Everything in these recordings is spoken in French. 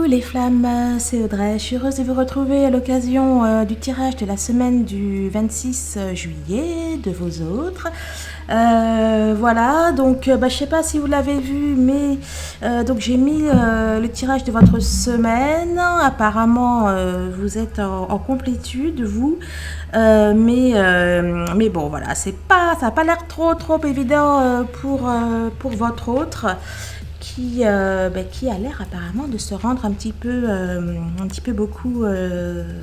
les flammes, c'est Audrey. Je suis heureuse de vous retrouver à l'occasion du tirage de la semaine du 26 juillet de vos autres. Voilà, donc je sais pas si vous l'avez vu, mais donc j'ai mis le tirage de votre semaine. Apparemment, vous êtes en complétude, vous. Mais bon, voilà, ça n'a pas l'air trop évident pour votre autre. Qui a l'air apparemment de se rendre un petit peu beaucoup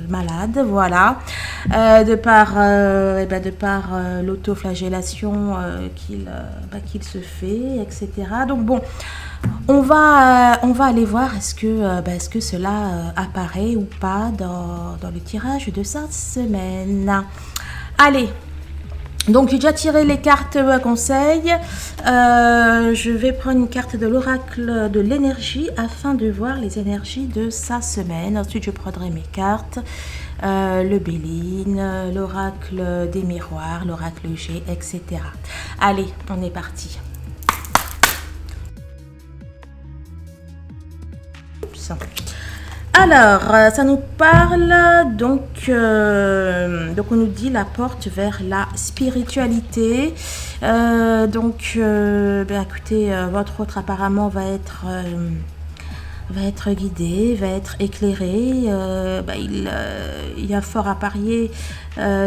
malade, voilà, de par l'autoflagellation qu'il se fait, etc. Donc bon, on va aller voir est-ce que cela apparaît ou pas dans le tirage de cette semaine. Allez. Donc j'ai déjà tiré les cartes conseil. Je vais prendre une carte de l'oracle de l'énergie afin de voir les énergies de sa semaine. Ensuite je prendrai mes cartes, le Béline, l'oracle des miroirs, l'oracle G, etc. Allez, on est parti. Oups. Alors, ça nous parle, donc on nous dit la porte vers la spiritualité. Écoutez, votre autre apparemment va être guidé, va être éclairé. Il y a fort à parier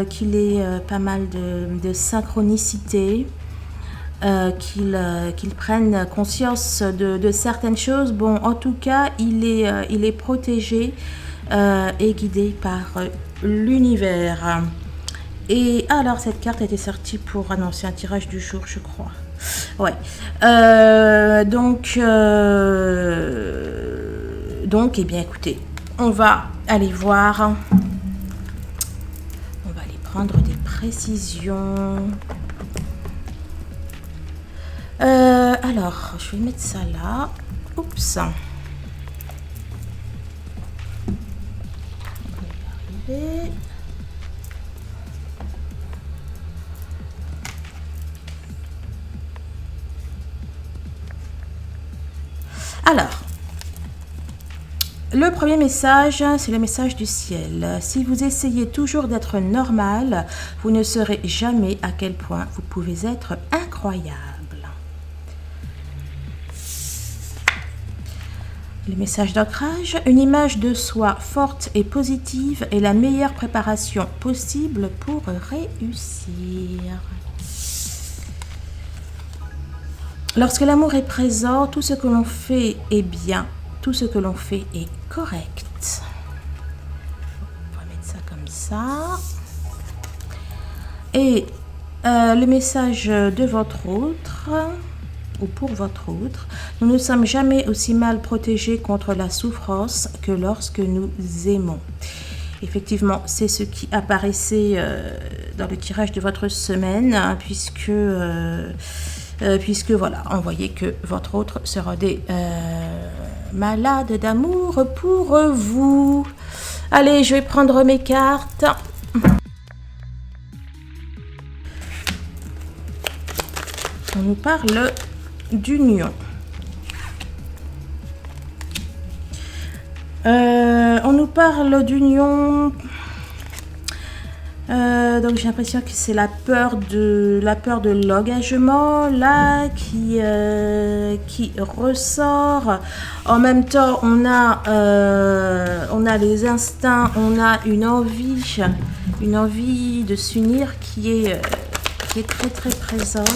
qu'il ait pas mal de synchronicité. Qu'il prenne conscience de certaines choses. Bon, en tout cas, il est protégé et guidé par l'univers. Et alors, cette carte était sortie pour annoncer un tirage du jour, je crois. Ouais. Donc, eh bien, écoutez, on va aller voir. On va aller prendre des précisions. Alors, je vais mettre ça là. Oups. On va y arriver. Alors, le premier message, c'est le message du ciel. Si vous essayez toujours d'être normal, vous ne saurez jamais à quel point vous pouvez être incroyable. Le message d'ancrage, une image de soi forte et positive est la meilleure préparation possible pour réussir. Lorsque l'amour est présent, tout ce que l'on fait est bien, tout ce que l'on fait est correct. On va mettre ça comme ça. Et le message de votre autre... ou pour votre autre, nous ne sommes jamais aussi mal protégés contre la souffrance que lorsque nous aimons. Effectivement, c'est ce qui apparaissait dans le tirage de votre semaine, hein, puisque voilà, on voyait que votre autre se rendait malade d'amour pour vous. Allez, je vais prendre mes cartes. On nous parle d'union. On nous parle d'union. Donc j'ai l'impression que c'est la peur de l'engagement là qui ressort. En même temps, on a les instincts, on a une envie de s'unir qui est très présente.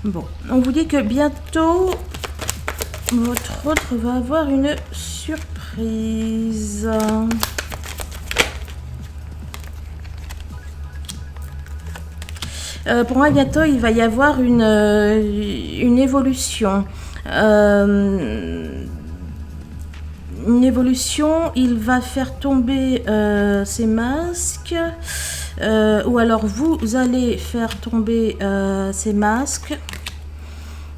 Bon, on vous dit que bientôt, votre autre va avoir une surprise. Pour moi, bientôt, il va y avoir une évolution. Une évolution, il va faire tomber ses masques. Ou alors vous allez faire tomber ces masques.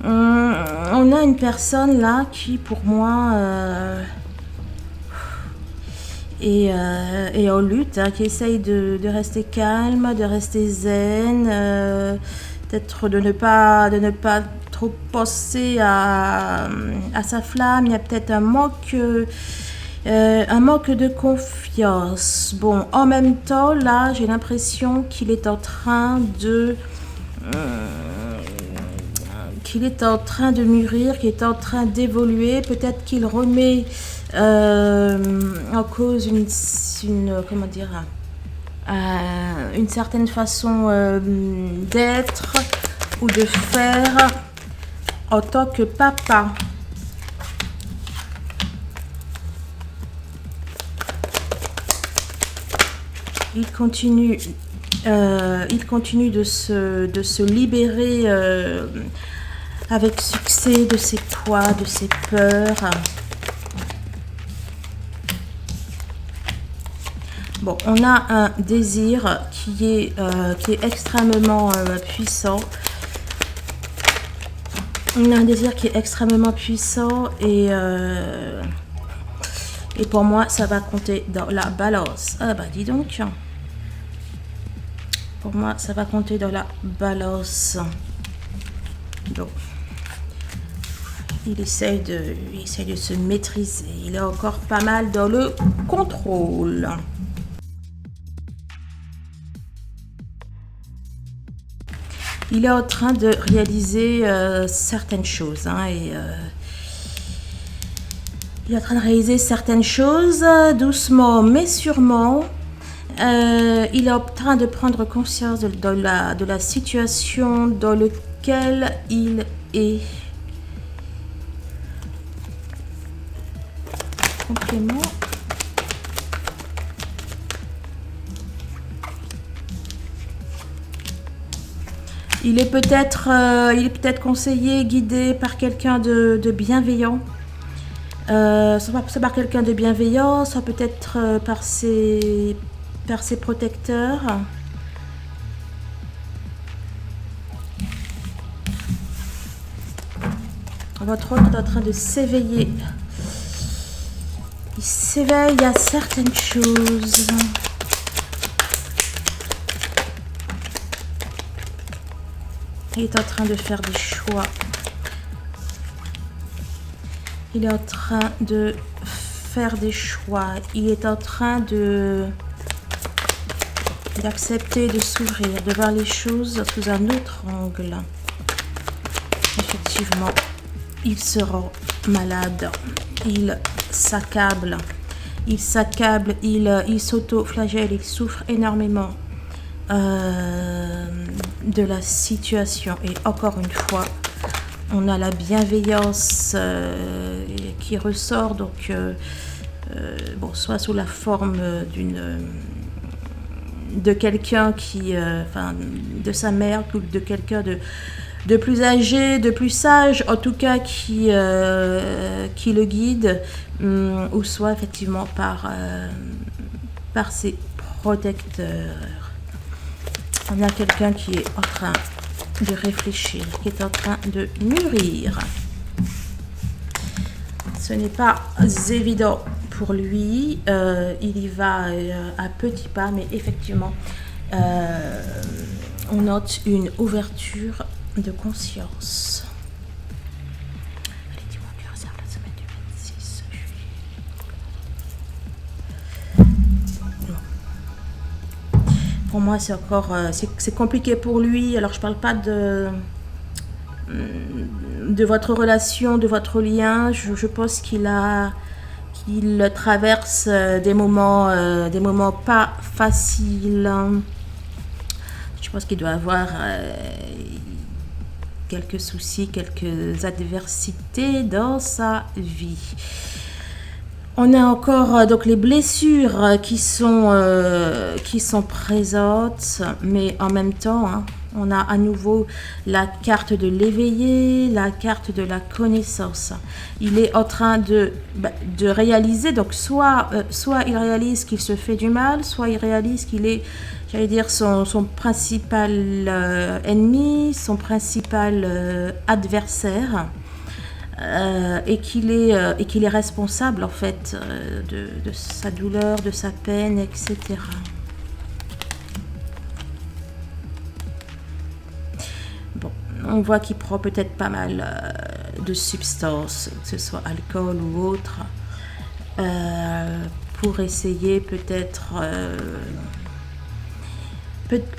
On a une personne là qui pour moi est en lutte, hein, qui essaye de rester calme, de rester zen, peut-être de ne pas trop pensé à sa flamme, il y a peut-être un manque de confiance. Bon, en même temps, là, j'ai l'impression qu'il est en train de mûrir, qu'il est en train d'évoluer. Peut-être qu'il remet en cause comment dire, une certaine façon d'être ou de faire en tant que papa. Il continue de se libérer avec succès de ses poids, de ses peurs. Bon, on a un désir qui est extrêmement puissant. On a un désir qui est extrêmement puissant et pour moi, ça va compter dans la balance. Ah bah dis donc. Pour moi, ça va compter dans la balance. Donc, il essaye de se maîtriser. Il est encore pas mal dans le contrôle. Il est en train de réaliser certaines choses. Il est en train de réaliser certaines choses doucement mais sûrement. Il est en train de prendre conscience de la situation dans laquelle il est. Complément. Il est peut-être conseillé, guidé par quelqu'un de bienveillant. Soit par quelqu'un de bienveillant, soit peut-être par ses protecteurs. Votre hôte est en train de s'éveiller. Il s'éveille à certaines choses. Il est en train de faire des choix. Il est en train de faire des choix. Il est en train d'accepter, de s'ouvrir, de voir les choses sous un autre angle. Effectivement, il se rend malade. Il s'accable. Il s'auto-flagelle. Il souffre énormément de la situation. Et encore une fois, on a la bienveillance qui ressort, donc bon, soit sous la forme de quelqu'un de sa mère, ou de quelqu'un de plus âgé, de plus sage, en tout cas qui le guide, ou soit effectivement par ses protecteurs. On a quelqu'un qui est en train de réfléchir, qui est en train de mûrir. Ce n'est pas évident pour lui, il y va à petits pas, mais effectivement, on note une ouverture de conscience. Allez, dis-moi que réserve la semaine du 26 juillet. Pour moi, c'est encore c'est compliqué pour lui. Alors, je parle pas de votre relation, de votre lien. Je pense qu'il traverse des moments pas faciles. Je pense qu'il doit avoir quelques soucis, quelques adversités dans sa vie. On a encore donc les blessures qui sont présentes, mais en même temps, on a à nouveau la carte de l'éveillé, la carte de la connaissance. Il est en train de réaliser, donc soit il réalise qu'il se fait du mal, soit il réalise qu'il est, j'allais dire, son principal ennemi, son principal adversaire. Et qu'il est responsable en fait de sa douleur, de sa peine, etc. Bon, On voit qu'il prend peut-être pas mal de substances, que ce soit alcool ou autre, pour essayer peut-être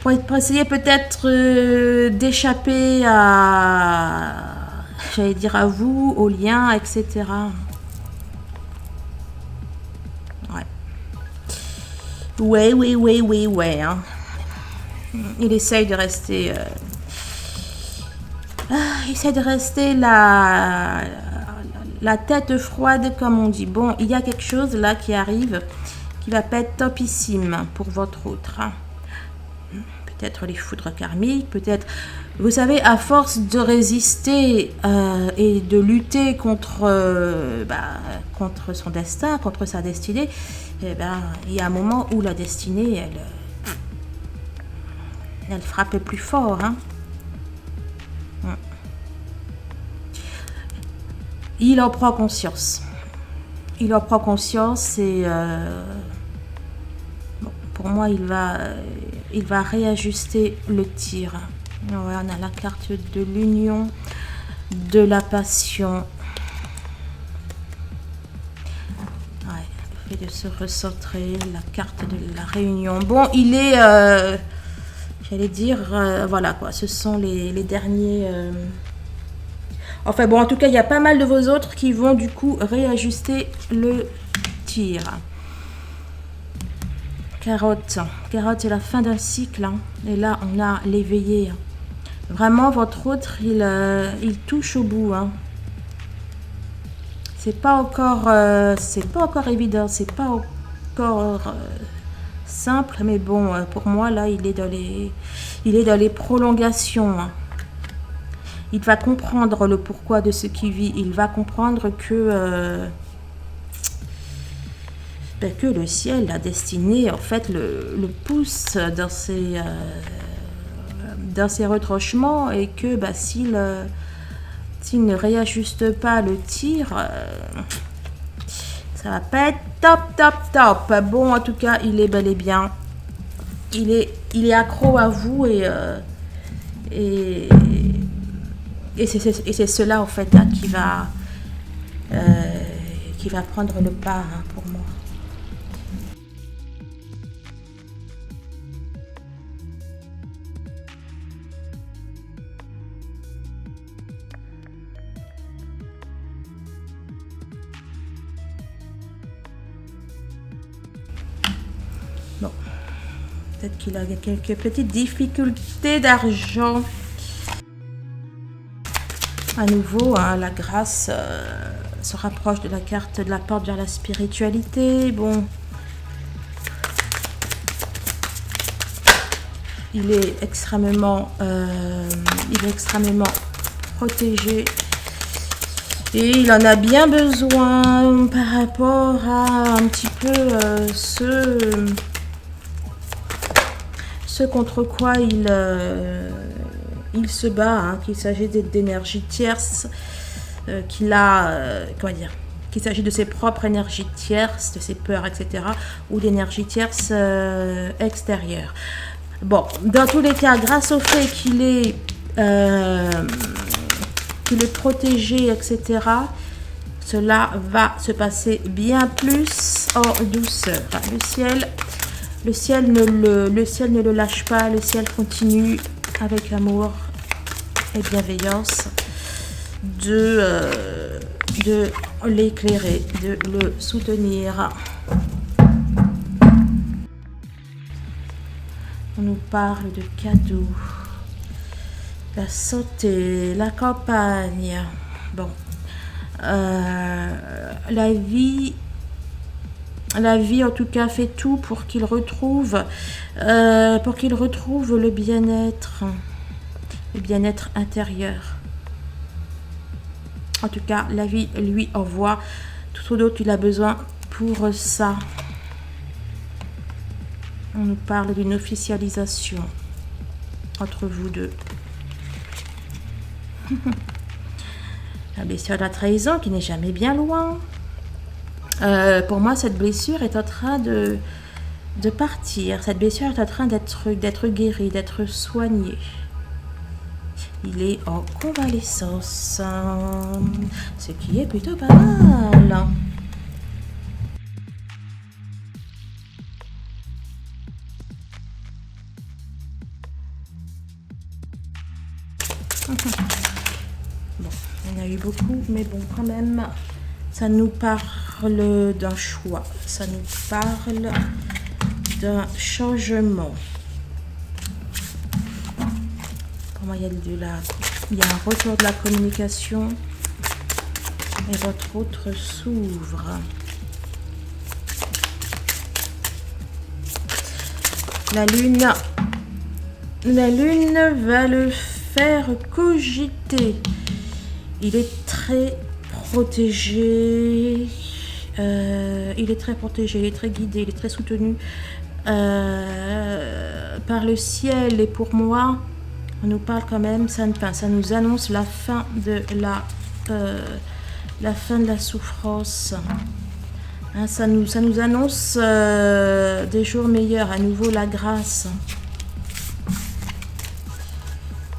pour essayer peut-être d'échapper à, j'allais dire à vous, aux liens, etc. Ouais. Hein. Il essaye de rester... il essaie de rester la tête froide, comme on dit. Bon, il y a quelque chose là qui arrive, qui va pas être topissime pour votre autre. Hein. Peut-être les foudres karmiques, peut-être... Vous savez, à force de résister et de lutter contre son destin, contre sa destinée, eh ben, il y a un moment où la destinée, elle frappe plus fort. Hein. Il en prend conscience. Il en prend conscience et bon, pour moi, il va réajuster le tir. Ouais, on a la carte de l'union, de la passion. Ouais, le fait de se recentrer, la carte de la réunion. Bon, il est, j'allais dire, voilà quoi, ce sont les derniers... Enfin bon, en tout cas, il y a pas mal de vos autres qui vont du coup réajuster le tir. Carotte. Carotte, c'est la fin d'un cycle. Hein. Et là, on a l'éveillé. Vraiment, votre autre, il touche au bout. Hein. C'est pas encore évident, c'est pas encore simple, mais bon, pour moi, là, il est dans les prolongations. Hein. Il va comprendre le pourquoi de ce qu'il vit. Il va comprendre que le ciel, la destinée, en fait, le pousse dans ses retranchements et que s'il ne réajuste pas le tir, ça va pas être top. Bon, en tout cas, il est bel et bien. Il est accro à vous et c'est cela, en fait, hein, qui va prendre le pas, hein, pour moi. Bon. Peut-être qu'il a quelques petites difficultés d'argent. À nouveau, hein, la grâce se rapproche de la carte de la porte vers la spiritualité. Bon, il est extrêmement protégé et il en a bien besoin par rapport à un petit peu ce contre quoi il se bat, hein, qu'il s'agit d'énergie tierce, qu'il s'agit de ses propres énergies tierces, de ses peurs, etc., ou d'énergie tierce extérieure. Bon, dans tous les cas, grâce au fait qu'il est protégé, etc., cela va se passer bien plus en douceur. Le ciel ne le lâche pas, le ciel continue avec amour et bienveillance de l'éclairer, de le soutenir. On nous parle de cadeaux, la santé, la campagne. Bon, la vie en tout cas fait tout pour qu'il retrouve le bien-être intérieur. En tout cas, la vie lui envoie tout ce dont il a besoin pour ça. On nous parle d'une officialisation entre vous deux. La blessure de la trahison qui n'est jamais bien loin. Pour moi, cette blessure est en train de partir. Cette blessure est en train d'être guérie, d'être soignée. il est en convalescence, ce qui est plutôt pas mal. Bon, il y en a eu beaucoup, mais bon, quand même, ça nous parle d'un choix, ça nous parle d'un changement. Pour moi, il y a un retour de la communication et votre autre s'ouvre. La lune va le faire cogiter. Il est très protégé. Il est très guidé, il est très soutenu par le ciel. Et pour moi, on nous parle quand même, ça nous annonce la fin de la souffrance. Hein, ça nous annonce des jours meilleurs, à nouveau la grâce.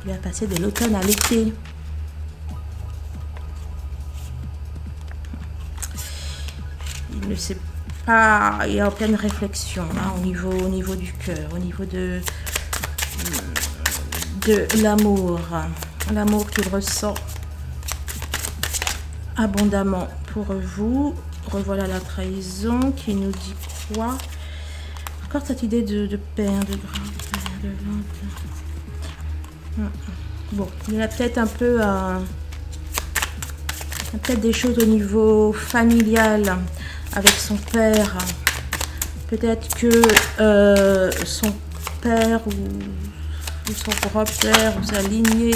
Il va passer de l'automne à l'été. Il ne sait pas, il est en pleine réflexion hein, au niveau du cœur, au niveau de l'amour. L'amour qu'il ressent abondamment pour vous. Revoilà la trahison qui nous dit quoi? Encore cette idée de père, de grand père, de vente. Bon, il y a peut-être un peu peut-être des choses au niveau familial avec son père. Peut-être que son père ou son grand-père ou sa lignée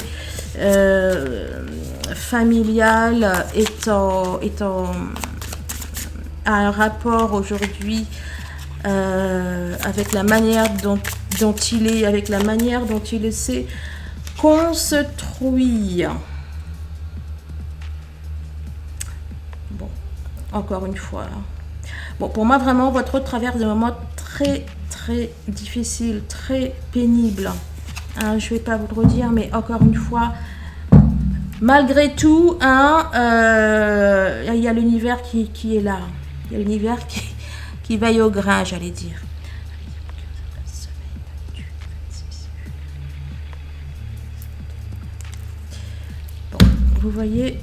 familiale a un rapport aujourd'hui avec la manière dont il est, avec la manière dont il sait construire. Bon, encore une fois. Bon, pour moi, vraiment, votre autre traverse des moments très, très difficiles, très pénibles. Hein, je ne vais pas vous le redire, mais encore une fois, malgré tout, hein, il y a l'univers qui est là. Il y a l'univers qui veille au grain, j'allais dire. Bon, vous voyez,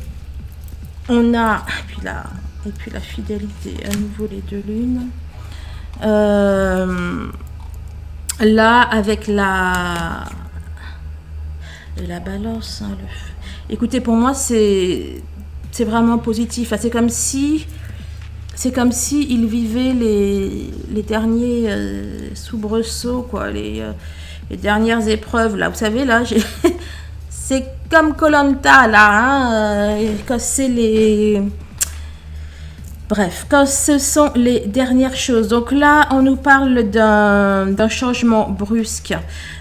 on a, et puis la fidélité, à nouveau les deux lunes. Là, avec la balance, hein, écoutez, pour moi, c'est vraiment positif. C'est comme si il vivait les derniers soubresauts, quoi, les dernières épreuves. Là, vous savez, là, c'est comme Koh-Lanta, là, hein, quand c'est les... Bref, quand ce sont les dernières choses. Donc là, on nous parle d'un changement brusque.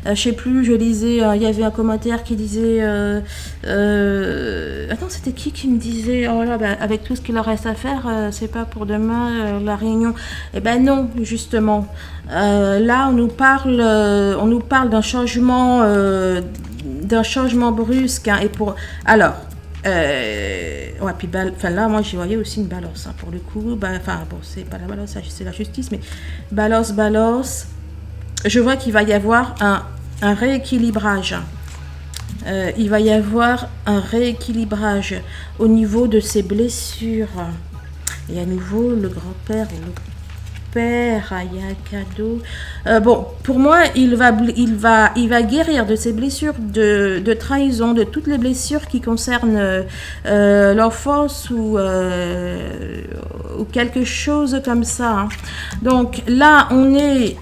Je sais plus, je lisais, il y avait un commentaire qui disait... attends, c'était qui me disait, oh là, ben, avec tout ce qu'il leur reste à faire, c'est pas pour demain la réunion. Eh ben non, justement. Là, on nous parle d'un changement brusque. Hein, et pour... Alors... ouais, puis là, moi, j'y voyais aussi une balance, hein, pour le coup. Bon, c'est pas la balance, c'est la justice, mais balance. Je vois qu'il va y avoir un rééquilibrage. Il va y avoir un rééquilibrage au niveau de ses blessures. Et à nouveau, le grand-père ou le père, il y a un cadeau. Bon, pour moi, il va guérir de ses blessures de trahison, de toutes les blessures qui concernent l'enfance ou quelque chose comme ça. Hein. Donc là, on est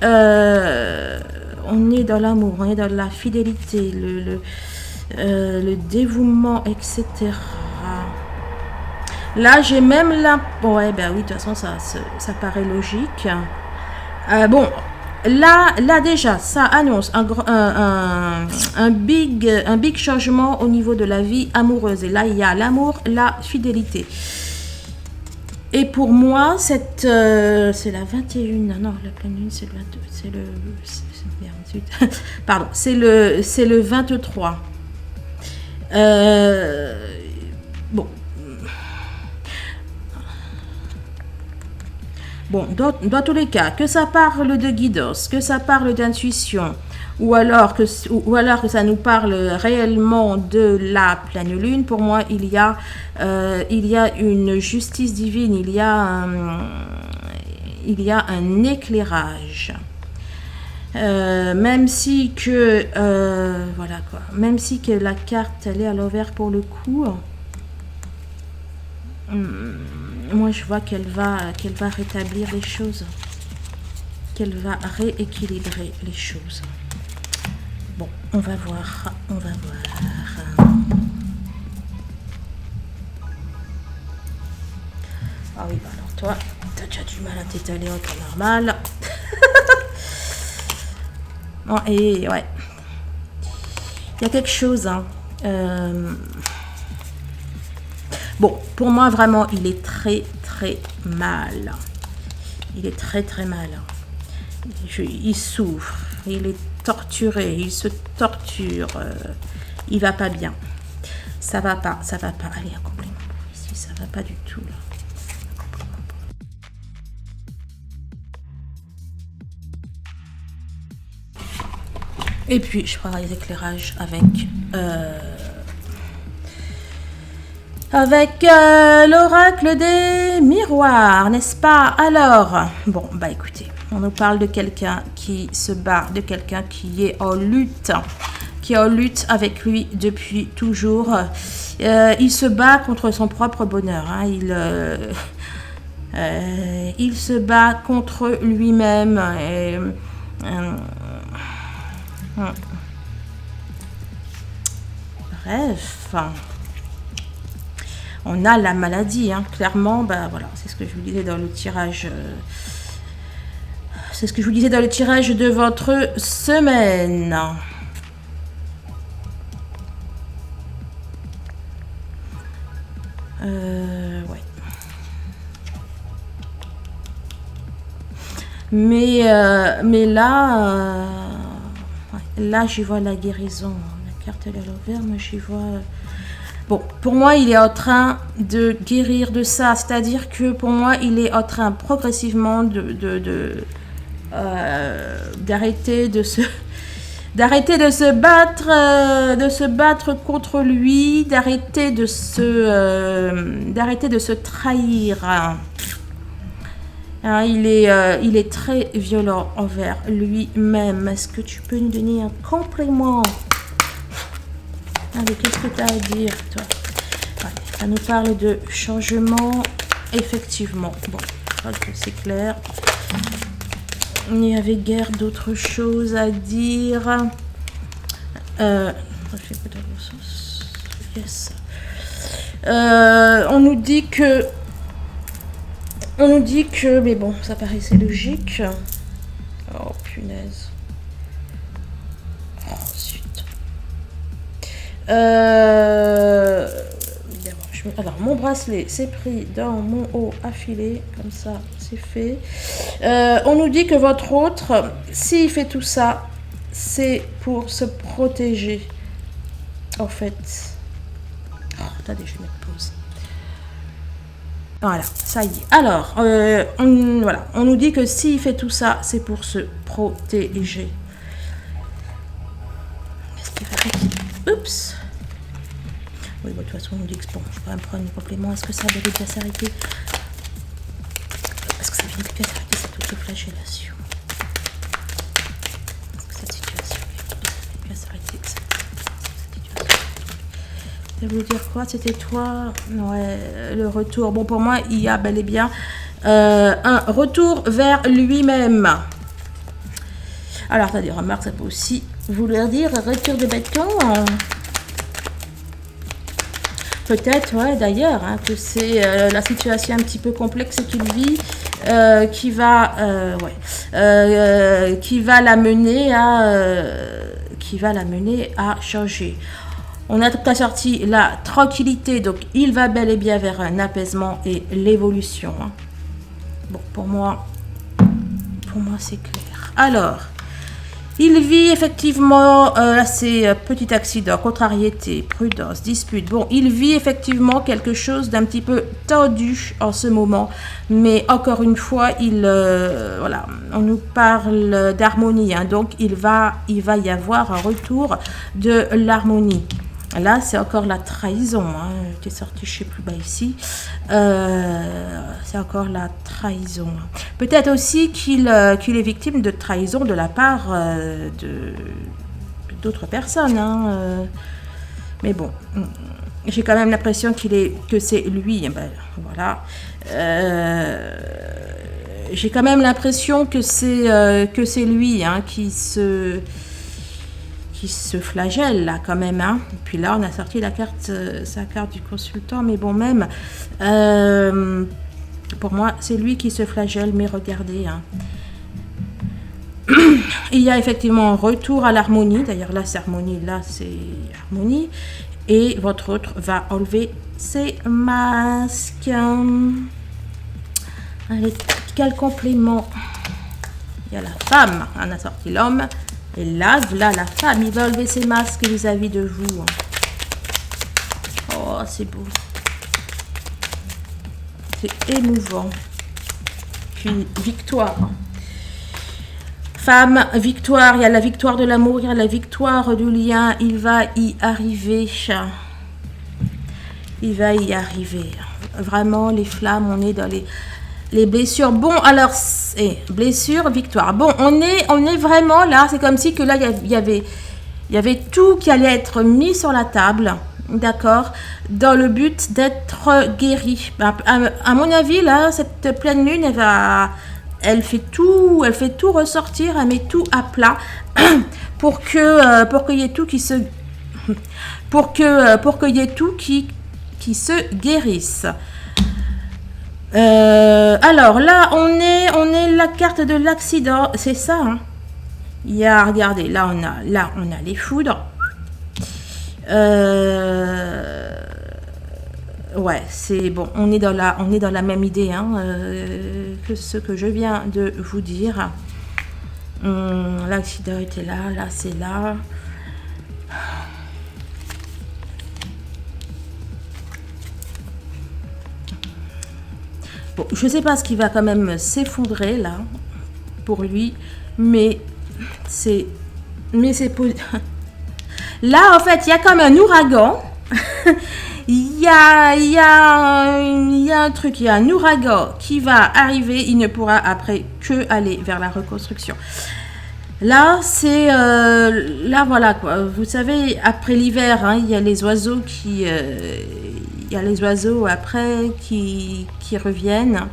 dans l'amour, on est dans la fidélité, le dévouement, etc. Là, j'ai même la... Bon, ouais, ben oui, de toute façon, ça paraît logique. Bon, là déjà, ça annonce un big changement au niveau de la vie amoureuse. Et là, il y a l'amour, la fidélité. Et pour moi, c'est la 21. Non, la pleine lune, c'est le 22. Pardon, c'est le 23. Bon. Bon, dans tous les cas, que ça parle de guidance, que ça parle d'intuition, ou alors que ça nous parle réellement de la pleine lune, pour moi, il y a une justice divine, il y a un éclairage. Même si que voilà quoi, même si que la carte elle est à l'envers pour le coup, moi je vois qu'elle va rétablir les choses, qu'elle va rééquilibrer les choses. Bon, on va voir. Ah oui, bah alors toi, t'as déjà du mal à t'étaler en temps normal. Bon, et ouais. Il y a quelque chose, hein. Bon, pour moi, vraiment, il est très, très mal. Il est très, très mal. Il souffre. Il est torturé. Il se torture. Il va pas bien. Ça va pas. Allez, un complément. Ici, ça va pas du tout, là. Et puis, je ferai les éclairages avec l'oracle des miroirs, n'est-ce pas? Alors, bon, bah écoutez, on nous parle de quelqu'un qui se bat, de quelqu'un qui est en lutte, avec lui depuis toujours. Il se bat contre son propre bonheur, hein. Il se bat contre lui-même. Bref, on a la maladie, hein. Clairement, bah voilà, c'est ce que je vous disais dans le tirage. C'est ce que je vous disais dans le tirage de votre semaine. Ouais. Mais là, là, j'y vois la guérison. La carte elle est à l'envers, moi j'y vois. Bon, pour moi, il est en train de guérir de ça. C'est-à-dire que pour moi, il est en train progressivement d'arrêter de se battre contre lui, d'arrêter de se trahir. Hein, il est très violent envers lui-même. Est-ce que tu peux nous donner un complément? Allez, qu'est-ce que tu as à dire, toi? Allez, ça nous parle de changement, effectivement. Bon, c'est clair. Il n'y avait guère d'autres choses à dire. Yes. On nous dit que, mais bon, ça paraissait logique. Oh, punaise. Oh, zut. Alors, mon bracelet, c'est pris dans mon haut affilé. Comme ça, c'est fait. On nous dit que votre autre, s'il fait tout ça, c'est pour se protéger. En fait. Oh, attendez, je vais mettre pause. Voilà, ça y est. Alors, voilà, on nous dit que s'il fait tout ça, c'est pour se protéger. Est-ce qu'il va faire... Oups. Oui, bon, de toute façon, on nous dit que bon, je peux me prendre un complément. Est-ce que ça va bien s'arrêter? Est-ce que ça vient de bien s'arrêter cette autoflagellation? Est-ce que cette situation vient de bien s'arrêter cette situation? Ça veut dire quoi? C'était toi? Ouais, le retour. Bon, pour moi, il y a bel et bien un retour vers lui-même. Alors, t'as des remarques, ça peut aussi vouloir dire retour de bâton. Peut-être, ouais, d'ailleurs, hein, que c'est la situation un petit peu complexe qu'il vit qui va l'amener à changer. On a sorti la tranquillité, donc il va bel et bien vers un apaisement et l'évolution. Hein. Bon, pour moi c'est clair. Alors, Il vit effectivement, là c'est petit accident, contrariété, prudence, dispute. Bon, il vit effectivement quelque chose d'un petit peu tendu en ce moment. Mais encore une fois, voilà, on nous parle d'harmonie. Hein, donc il va y avoir un retour de l'harmonie. Là, c'est encore la trahison. Hein. J'étais sortie, je ne sais plus bas ici. C'est encore la trahison. Peut-être aussi qu'il est victime de trahison de la part d'autres personnes. Hein. Mais bon, j'ai quand même l'impression que c'est lui. Ben, voilà. J'ai quand même l'impression que c'est lui hein, qui se flagelle là quand même. Hein. Et puis là, on a sorti sa carte du consultant. Mais bon, même, pour moi, c'est lui qui se flagelle. Mais regardez, hein. Il y a effectivement un retour à l'harmonie. D'ailleurs, là, c'est harmonie. Là, c'est harmonie. Et votre autre va enlever ses masques. Allez, quel complément. Il y a la femme. On a sorti l'homme. Et là, voilà la femme, il va enlever ses masques vis-à-vis de vous. Oh, c'est beau. C'est émouvant. Puis, victoire. Femme, victoire. Il y a la victoire de l'amour, il y a la victoire du lien. Il va y arriver. Il va y arriver. Vraiment, les flammes, on est dans les blessures. Bon, alors, blessure, victoire. Bon, on est vraiment là. C'est comme si que là, il y avait tout qui allait être mis sur la table. D'accord, dans le but d'être guéri. À mon avis, là, cette pleine lune, elle fait tout ressortir, elle met tout à plat pour qu'il y ait tout qui se, pour qu'il y ait tout qui se guérisse. Alors là, on est la carte de l'accident, c'est ça. Hein. Il y a, regardez, là on a les foudres. Ouais, c'est bon. On est dans la même idée hein, que ce que je viens de vous dire. L'accident était là, c'est là. Bon, je sais pas ce qui va quand même s'effondrer là pour lui, mais c'est là en fait il y a comme un ouragan. Il y a un truc, il y a un ouragan qui va arriver. Il ne pourra après que aller vers la reconstruction. Là, c'est là voilà quoi. Vous savez, après l'hiver, hein, il y a les oiseaux après qui reviennent.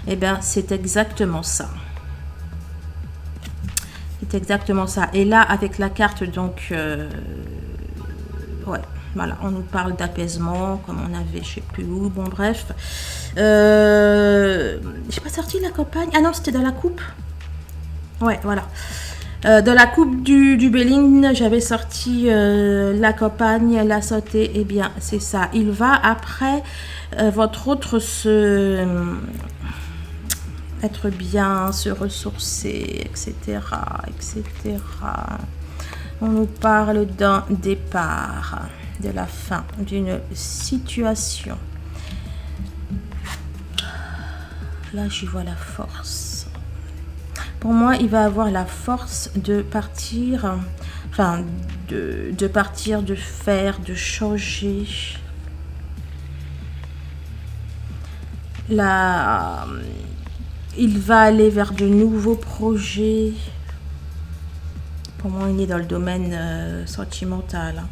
Et bien, c'est exactement ça. C'est exactement ça. Et là, avec la carte, donc, ouais, voilà, on nous parle d'apaisement, comme on avait, je sais plus où. Bon, bref. J'ai pas sorti la campagne. Ah non, c'était dans la coupe. Ouais, voilà. Dans la coupe du Béline, j'avais sorti la campagne, la sautée. Eh bien, c'est ça. Il va après votre autre être bien, se ressourcer, etc., etc. On nous parle d'un départ, de la fin d'une situation. Là, j'y vois la force. Pour moi, il va avoir la force de partir, enfin, de partir, de faire, de changer. Là, il va aller vers de nouveaux projets. Pour moi, il est dans le domaine sentimental.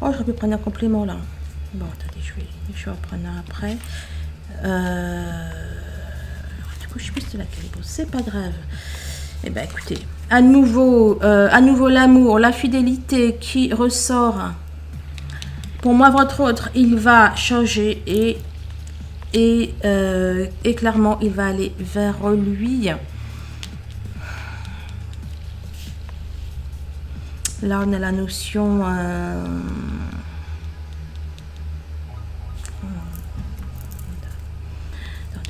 Oh, j'aurais pu prendre un complément là. Bon, attendez, je vais en prendre un après. Du coup, je suis plus de la calibre. C'est pas grave. Eh bien, écoutez, à nouveau l'amour, la fidélité qui ressort. Pour moi, votre autre, il va changer et clairement, il va aller vers lui. Là, on a la notion...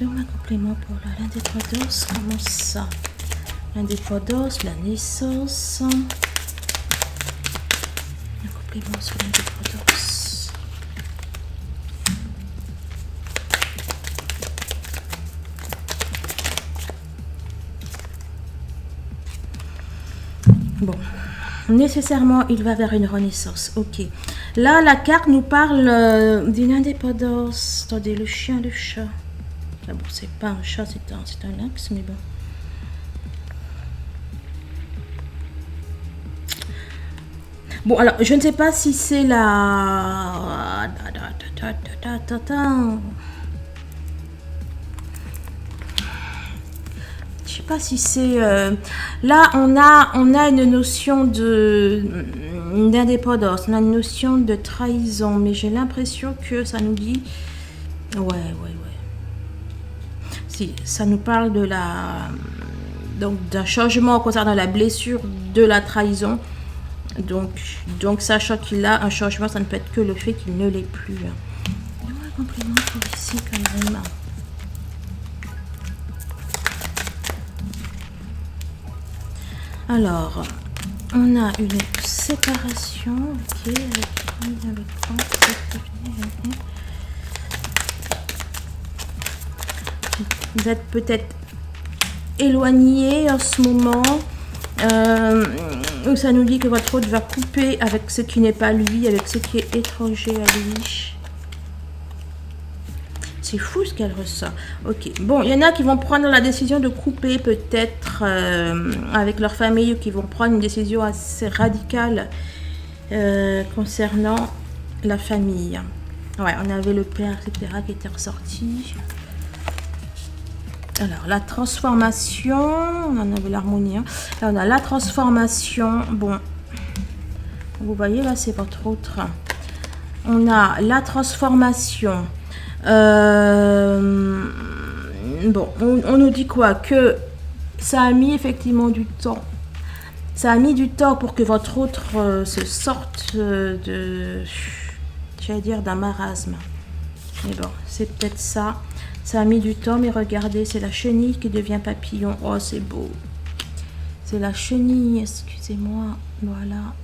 Donne-moi un complément pour l'un des trois doses. Comment ça? L'indépendance, la naissance. Un complément sur l'indépendance. Bon. Nécessairement, il va vers une renaissance. Ok. Là, la carte nous parle d'une indépendance. Attendez, le chien, le chat. Ah bon, c'est pas un chat, c'est un lynx, mais bon. Bon, alors, je ne sais pas si c'est la... Je sais pas si c'est... Là, on a une notion d'indépendance, on a une notion de trahison, mais j'ai l'impression que ça nous dit... Ouais. Si, ça nous parle de la... Donc, d'un changement concernant la blessure de la trahison. Donc sachant qu'il a un changement, ça ne peut être que le fait qu'il ne l'est plus. Il y a un complément pour ici quand même. Alors, on a une séparation. Ok, vous êtes peut-être éloigné en ce moment. Ça nous dit que votre hôte va couper avec ce qui n'est pas lui, avec ce qui est étranger à lui. C'est fou ce qu'elle ressent. Ok, bon, il y en a qui vont prendre la décision de couper peut-être avec leur famille, ou qui vont prendre une décision assez radicale concernant la famille. Ouais, on avait le père, etc., qui était ressorti. Alors, la transformation, on en avait l'harmonie. Hein. Là, on a la transformation. Bon, vous voyez, là, c'est votre autre. On a la transformation. Bon, on nous dit quoi? Que ça a mis effectivement du temps. Ça a mis du temps pour que votre autre se sorte de... J'allais dire d'un marasme. Mais bon, c'est peut-être ça. Ça a mis du temps, mais regardez, c'est la chenille qui devient papillon. Oh, c'est beau. C'est la chenille, excusez-moi. Voilà.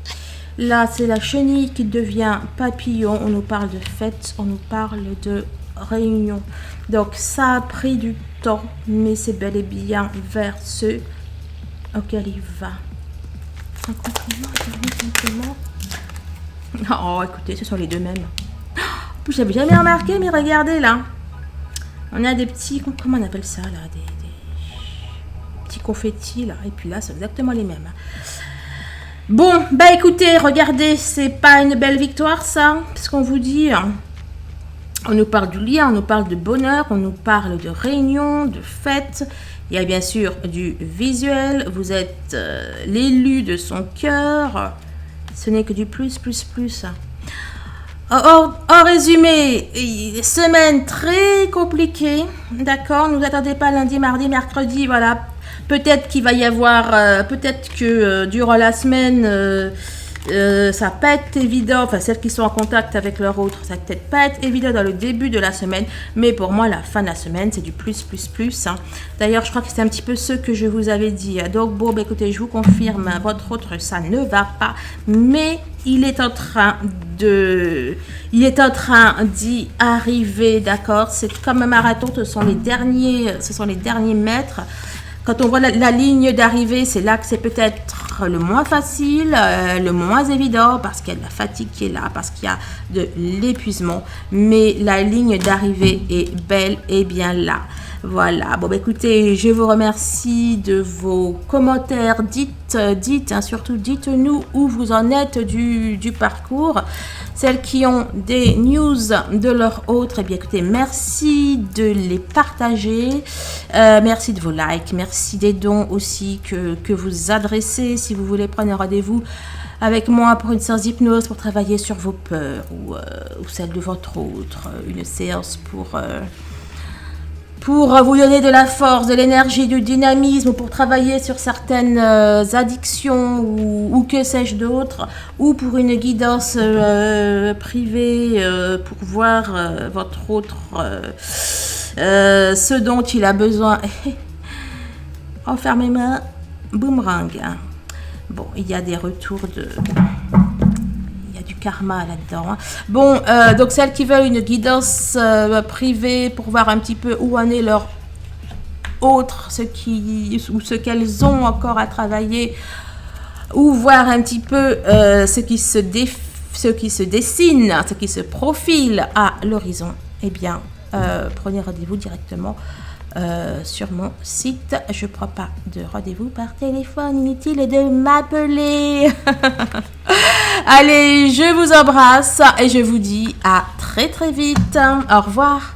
Là, c'est la chenille qui devient papillon. On nous parle de fête, on nous parle de réunion. Donc, ça a pris du temps, mais c'est bel et bien vers ce auquel il va. Un complément. Oh, écoutez, ce sont les deux mêmes. Oh, j'avais jamais remarqué, mais regardez là. On a des petits, comment on appelle ça là, des petits confettis là, et puis là c'est exactement les mêmes. Bon, bah écoutez, regardez, c'est pas une belle victoire ça, parce qu'on vous dit, on nous parle du lien, on nous parle de bonheur, on nous parle de réunion, de fête, il y a bien sûr du visuel, vous êtes l'élu de son cœur, ce n'est que du plus. En résumé, semaine très compliquée, d'accord, ne vous attendez pas lundi, mardi, mercredi, voilà, peut-être qu'il va y avoir, peut-être que durant la semaine, ça peut être évident, enfin celles qui sont en contact avec leur autre, ça peut être pas être évident dans le début de la semaine, mais pour moi, la fin de la semaine, c'est du plus. Hein. D'ailleurs, je crois que c'est un petit peu ce que je vous avais dit. Donc bon, bah, écoutez, je vous confirme, votre autre, ça ne va pas, mais il est en train d'y arriver, d'accord. C'est comme un marathon, ce sont les derniers mètres. Quand on voit la ligne d'arrivée, c'est là que c'est peut-être le moins facile, le moins évident, parce qu'il y a de la fatigue qui est là, parce qu'il y a de l'épuisement. Mais la ligne d'arrivée est bel et bien là. Voilà, bon bah écoutez, je vous remercie de vos commentaires, dites, hein, surtout dites-nous où vous en êtes du parcours. Celles qui ont des news de leur autre, eh bien écoutez, merci de les partager, merci de vos likes, merci des dons aussi que vous adressez si vous voulez prendre un rendez-vous avec moi pour une séance d'hypnose pour travailler sur vos peurs ou celle de votre autre, une séance pour vous donner de la force, de l'énergie, du dynamisme, pour travailler sur certaines addictions ou que sais-je d'autre, ou pour une guidance privée pour voir votre autre, ce dont il a besoin. Enfermez-moi. boomerang. Bon, il y a des retours de... Il y a du karma là-dedans. Bon, donc celles qui veulent une guidance privée pour voir un petit peu où en est leur autre, ce qu'elles ont encore à travailler, ou voir un petit peu ce qui se dessine, ce qui se profile à l'horizon, eh bien, prenez rendez-vous directement sur mon site. Je ne prends pas de rendez-vous par téléphone, inutile de m'appeler. Allez, je vous embrasse et je vous dis à très très vite. Au revoir.